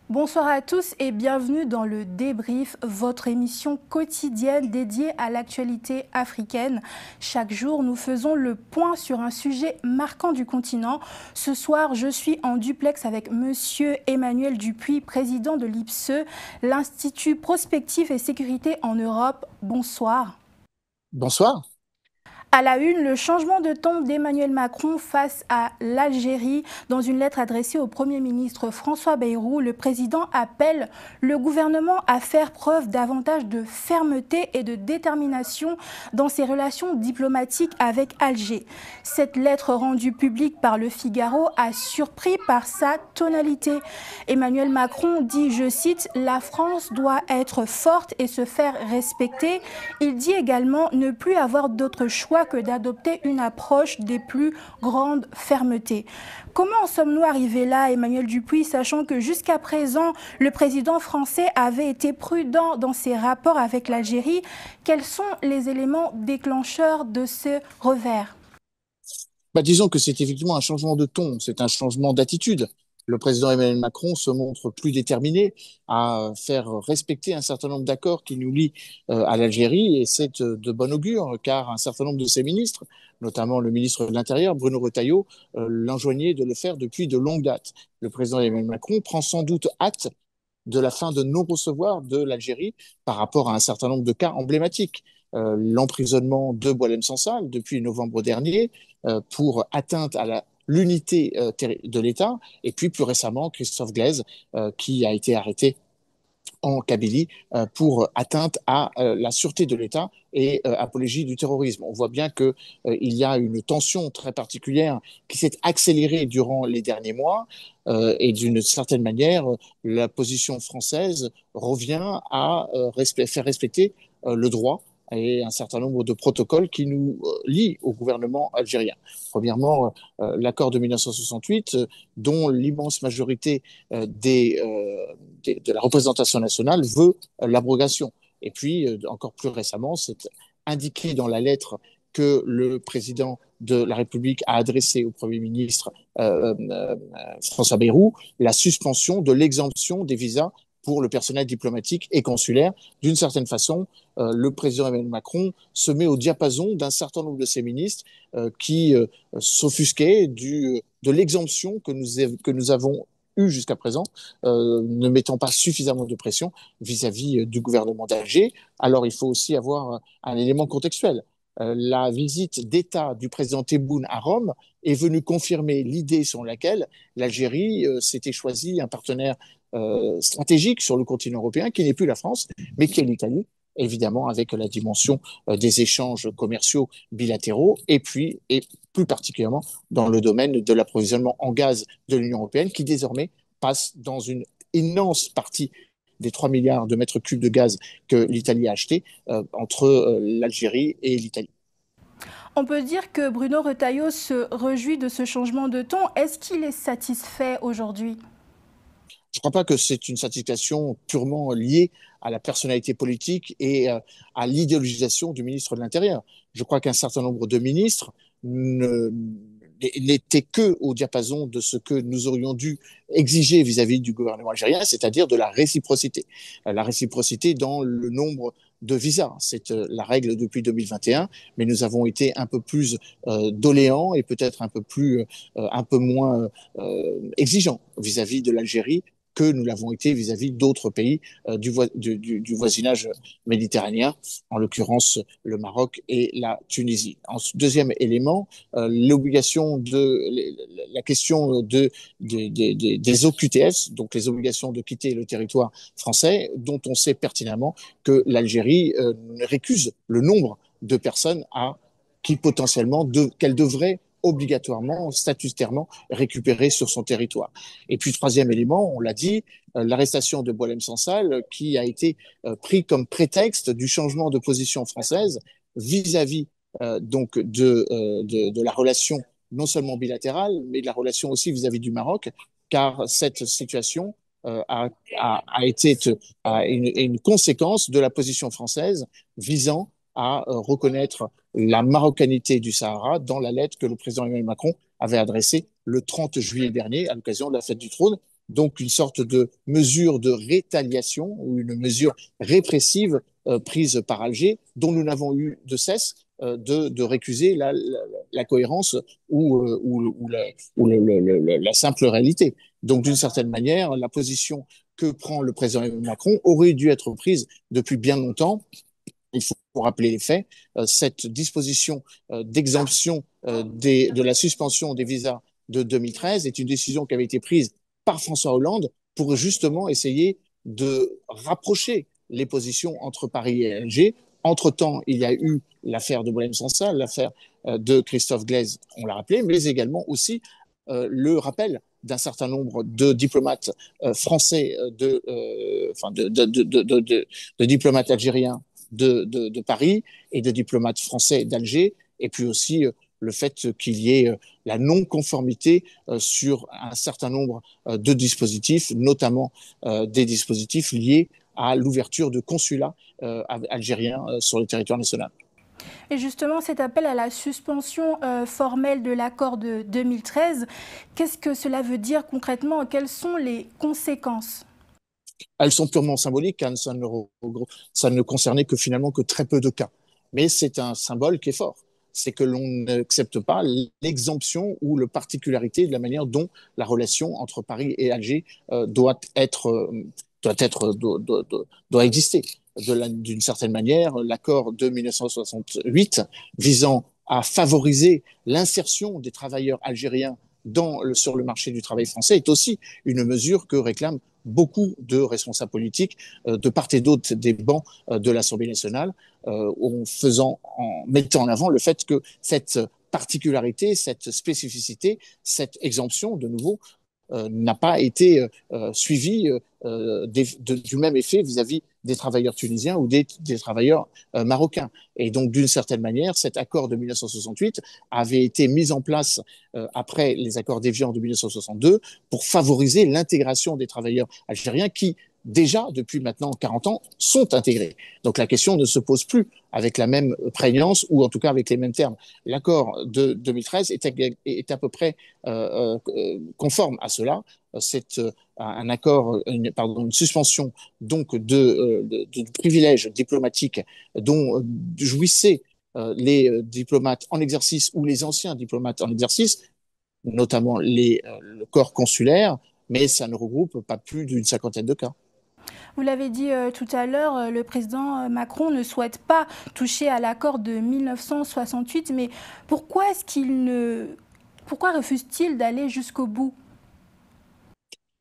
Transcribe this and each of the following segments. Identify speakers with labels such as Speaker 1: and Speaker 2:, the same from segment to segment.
Speaker 1: Bonsoir à tous et bienvenue dans le Débrief, votre émission quotidienne dédiée à l'actualité africaine. Chaque jour, nous faisons le point sur un sujet marquant du continent. Ce soir, je suis en duplex avec Monsieur Emmanuel Dupuis, président de l'IPSE, l'Institut Prospective et Sécurité en Europe. Bonsoir.
Speaker 2: Bonsoir.
Speaker 1: À la une, le changement de ton d'Emmanuel Macron face à l'Algérie. Dans une lettre adressée au Premier ministre François Bayrou, le président appelle le gouvernement à faire preuve davantage de fermeté et de détermination dans ses relations diplomatiques avec Alger. Cette lettre rendue publique par Le Figaro a surpris par sa tonalité. Emmanuel Macron dit, je cite, « La France doit être forte et se faire respecter ». Il dit également ne plus avoir d'autre choix que d'adopter une approche des plus grandes fermetés. Comment en sommes-nous arrivés là, Emmanuel Dupuis, sachant que jusqu'à présent, le président français avait été prudent dans ses rapports avec l'Algérie? Quels sont les éléments déclencheurs de ce revers?
Speaker 2: Disons que c'est effectivement un changement de ton, c'est un changement d'attitude. Le président Emmanuel Macron se montre plus déterminé à faire respecter un certain nombre d'accords qui nous lient à l'Algérie, et c'est de bon augure, car un certain nombre de ses ministres, notamment le ministre de l'Intérieur, Bruno Retailleau, l'enjoignaient de le faire depuis de longue date. Le président Emmanuel Macron prend sans doute acte de la fin de non-recevoir de l'Algérie par rapport à un certain nombre de cas emblématiques. L'emprisonnement de Boualem Sansal depuis novembre dernier pour atteinte à l'unité de l'État, et puis plus récemment Christophe Glaise qui a été arrêté en Kabylie pour atteinte à la sûreté de l'État et apologie du terrorisme. On voit bien qu'il y a une tension très particulière qui s'est accélérée durant les derniers mois et d'une certaine manière, la position française revient à faire respecter le droit et un certain nombre de protocoles qui nous lient au gouvernement algérien. Premièrement, l'accord de 1968, dont l'immense majorité de la représentation nationale veut l'abrogation. Et puis, encore plus récemment, c'est indiqué dans la lettre que le président de la République a adressée au Premier ministre François Bayrou, la suspension de l'exemption des visas pour le personnel diplomatique et consulaire. D'une certaine façon, le président Emmanuel Macron se met au diapason d'un certain nombre de ses ministres qui s'offusquaient de l'exemption que nous avons eue jusqu'à présent, ne mettant pas suffisamment de pression vis-à-vis du gouvernement d'Alger. Alors, il faut aussi avoir un élément contextuel. La visite d'État du président Tebboune à Rome est venue confirmer l'idée selon laquelle l'Algérie s'était choisi un partenaire stratégique sur le continent européen, qui n'est plus la France, mais qui est l'Italie, évidemment avec la dimension des échanges commerciaux bilatéraux, et puis, et plus particulièrement dans le domaine de l'approvisionnement en gaz de l'Union européenne, qui désormais passe dans une immense partie des 3 milliards de mètres cubes de gaz que l'Italie a acheté entre l'Algérie et l'Italie.
Speaker 1: On peut dire que Bruno Retailleau se réjouit de ce changement de ton. Est-ce qu'il est satisfait aujourd'hui?
Speaker 2: Je ne crois pas que c'est une satisfaction purement liée à la personnalité politique et à l'idéologisation du ministre de l'Intérieur. Je crois qu'un certain nombre de ministres n'étaient que au diapason de ce que nous aurions dû exiger vis-à-vis du gouvernement algérien, c'est-à-dire de la réciprocité. La réciprocité dans le nombre de visas. C'est la règle depuis 2021, mais nous avons été un peu plus doléants et peut-être un peu moins exigeants vis-à-vis de l'Algérie que nous l'avons été vis-à-vis d'autres pays du voisinage méditerranéen, en l'occurrence le Maroc et la Tunisie. Deuxième élément, la question des OQTF, donc les obligations de quitter le territoire français, dont on sait pertinemment que l'Algérie récuse le nombre de personnes qu'elle devrait obligatoirement, statutairement récupérer sur son territoire. Et puis, troisième élément, on l'a dit, l'arrestation de Boualem Sansal, qui a été pris comme prétexte du changement de position française vis-à-vis donc de la relation non seulement bilatérale, mais de la relation aussi vis-à-vis du Maroc, car cette situation a été une conséquence de la position française visant à reconnaître la marocanité du Sahara dans la lettre que le président Emmanuel Macron avait adressée le 30 juillet dernier à l'occasion de la fête du trône donc une sorte de mesure de rétaliation ou une mesure répressive prise par Alger, dont nous n'avons eu de cesse de récuser la cohérence ou la simple réalité. Donc, d'une certaine manière, la position que prend le président Macron aurait dû être prise depuis bien longtemps. Il faut rappeler les faits. Cette disposition d'exemption de la suspension des visas de 2013 est une décision qui avait été prise par François Hollande pour justement essayer de rapprocher les positions entre Paris et Alger. Entre-temps, il y a eu l'affaire de Boualem-Sansal, l'affaire de Christophe Glaise, on l'a rappelé, mais également aussi le rappel d'un certain nombre de diplomates français, de diplomates algériens de Paris et de diplomates français d'Alger, et puis aussi le fait qu'il y ait la non-conformité sur un certain nombre de dispositifs, notamment des dispositifs liés à l'ouverture de consulats algériens sur le territoire national.
Speaker 1: Et justement, cet appel à la suspension formelle de l'accord de 2013, qu'est-ce que cela veut dire concrètement? Quelles sont les conséquences?
Speaker 2: Elles sont purement symboliques, hein, ça ne concernait que finalement que très peu de cas. Mais c'est un symbole qui est fort. C'est que l'on n'accepte pas l'exemption ou la particularité de la manière dont la relation entre Paris et Alger doit exister. D'une certaine manière, l'accord de 1968 visant à favoriser l'insertion des travailleurs algériens sur le marché du travail français est aussi une mesure que réclament beaucoup de responsables politiques de part et d'autre des bancs de l'Assemblée nationale, en mettant en avant le fait que cette particularité, cette spécificité, cette exemption, de nouveau, n'a pas été suivie du même effet vis-à-vis des travailleurs tunisiens ou des travailleurs marocains. Et donc, d'une certaine manière, cet accord de 1968 avait été mis en place après les accords d'Évian de 1962 pour favoriser l'intégration des travailleurs algériens qui, déjà, depuis maintenant 40 ans, sont intégrés. Donc la question ne se pose plus avec la même prégnance ou en tout cas avec les mêmes termes. L'accord de 2013 est à peu près conforme à cela. C'est un accord, une suspension donc de privilèges diplomatiques dont jouissaient les diplomates en exercice ou les anciens diplomates en exercice, notamment le corps consulaire, mais ça ne regroupe pas plus d'une cinquantaine de cas.
Speaker 1: Vous l'avez dit tout à l'heure, le président Macron ne souhaite pas toucher à l'accord de 1968, mais pourquoi refuse-t-il d'aller jusqu'au bout?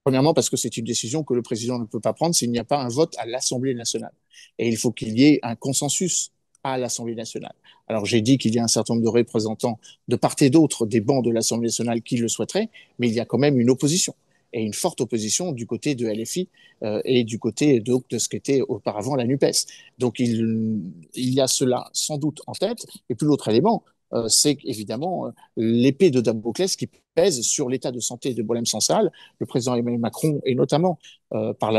Speaker 2: Premièrement, parce que c'est une décision que le président ne peut pas prendre s'il n'y a pas un vote à l'Assemblée nationale. Et il faut qu'il y ait un consensus à l'Assemblée nationale. Alors j'ai dit qu'il y a un certain nombre de représentants de part et d'autre des bancs de l'Assemblée nationale qui le souhaiteraient, mais il y a quand même une opposition, et une forte opposition du côté de LFI et du côté de ce qu'était auparavant la NUPES. Donc il y a cela sans doute en tête. Et puis l'autre élément, c'est évidemment l'épée de Damoclès qui pèse sur l'état de santé de Boualem-Sansal. Le président Emmanuel Macron, et notamment par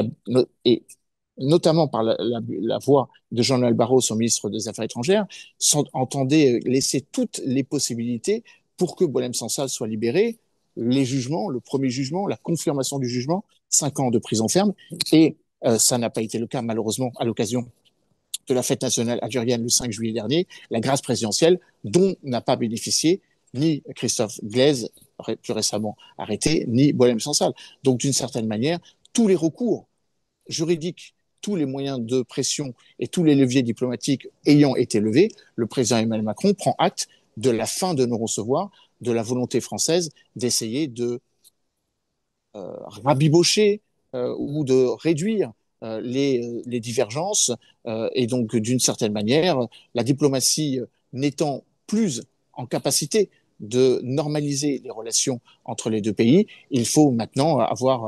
Speaker 2: la voix de Jean-Noël Barrot, son ministre des Affaires étrangères, entendait laisser toutes les possibilités pour que Boualem-Sansal soit libéré. Les jugements, le premier jugement, la confirmation du jugement, 5 ans de prison ferme. Et ça n'a pas été le cas, malheureusement, à l'occasion de la fête nationale algérienne le 5 juillet dernier, la grâce présidentielle dont n'a pas bénéficié ni Christophe Glaise, plus récemment arrêté, ni Boualem Sansal. Donc, d'une certaine manière, tous les recours juridiques, tous les moyens de pression et tous les leviers diplomatiques ayant été levés, le président Emmanuel Macron prend acte de la fin de non-recevoir, de la volonté française d'essayer de rabibocher ou de réduire les divergences. Et donc, d'une certaine manière, la diplomatie n'étant plus en capacité de normaliser les relations entre les deux pays, il faut maintenant avoir